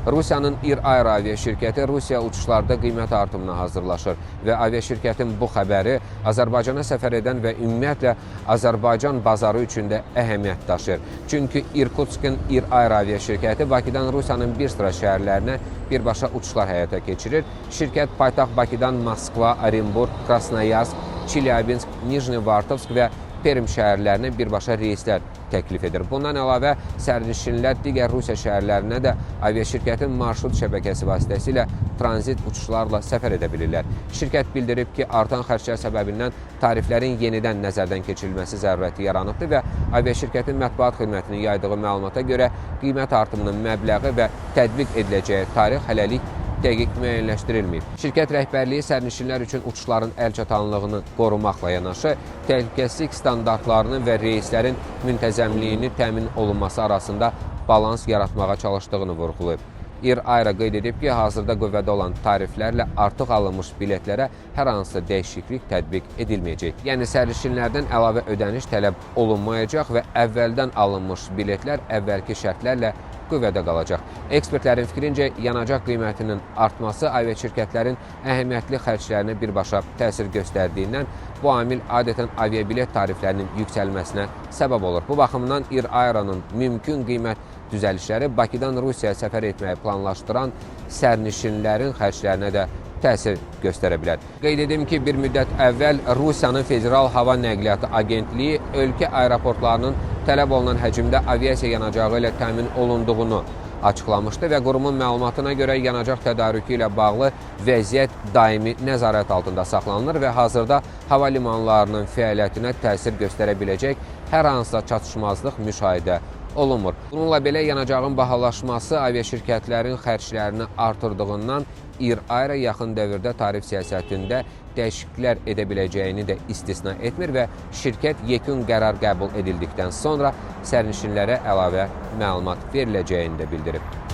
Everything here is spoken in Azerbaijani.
Rusiyanın İR Air aviaşirkəti Rusiya uçuşlarda qiymət artımına hazırlaşır və aviaşirkətin bu xəbəri Azərbaycana səfər edən və ümumiyyətlə Azərbaycan bazarı üçün də əhəmiyyət daşıyır. Çünki İrkutskin İR Air aviaşirkəti Bakıdan Rusiyanın bir sıra şəhərlərinə birbaşa uçuşlar həyata keçirir. Şirkət paytaxt Bakıdan Moskva, Orenburg, Krasnoyarsk, Çilyabinsk, Nijnevartovsk və Perm şəhərlərinə birbaşa reyslər təklif edir. Bundan əlavə, sərnişinlər digər Rusiya şəhərlərinə də aviaşirkətin marşrut şəbəkəsi vasitəsilə tranzit uçuşlarla səfər edə bilirlər. Şirkət bildirib ki, artan xərclər səbəbindən tariflərin yenidən nəzərdən keçirilməsi zərurəti yaranıbdır və aviaşirkətin mətbuat xidmətinin yaydığı məlumata görə qiymət artımının məbləği və tətbiq ediləcəyi tarix hələlik dəqiq müəyyənləşdirilməyib. Şirkət rəhbərliyi sərnişinlər üçün uçuşların əlçatanlığını qorumaqla yanaşı, təhlükəsizlik standartlarının və reyslərin müntəzəmliyini təmin olunması arasında balans yaratmağa çalışdığını vurğulayıb. İR Air qeyd edib ki, hazırda qüvvədə olan tariflərlə artıq alınmış biletlərə hər hansı dəyişiklik tətbiq edilməyəcək. Yəni, sərnişinlərdən əlavə ödəniş tələb olunmayacaq və əvvəldən alınmış biletlər əvvəlki şərtlərlə qüvvədə qalacaq. Ekspertlərin fikrincə, yanacaq qiymətinin artması aviaşirkətlərin əhəmiyyətli xərclərinə birbaşa təsir göstərdiyindən bu amil adətən aviabilet tariflərinin yüksəlməsinə səbəb olur. Bu baxımdan İR Air'ın mümkün qiymət düzəlişləri Bakıdan Rusiyaya səfər etməyi planlaşdıran sərnişinlərin xərclərinə də təsir göstərə bilər. Qeyd edim ki, bir müddət əvvəl Rusiyanın Federal Hava Nəqliyyatı Agentliyi ölkə aeroportlarının tələb olunan həcmdə aviasiya yanacağı ilə təmin olunduğunu açıqlamışdı və qurumun məlumatına görə yanacaq tədarükü ilə bağlı vəziyyət daimi nəzarət altında saxlanılır və hazırda hava limanlarının fəaliyyətinə təsir göstərə biləcək hər hansısa çatışmazlıq müşahidə olunmur. Bununla belə yanacağın bahalaşması aviaşirkətlərin xərclərini artırdığından İR Air yaxın dövrdə tarif siyasətində dəyişikliklər edə biləcəyini də istisna etmir və şirkət yekun qərar qəbul edildikdən sonra sərnişinlərə əlavə məlumat veriləcəyini də bildirib.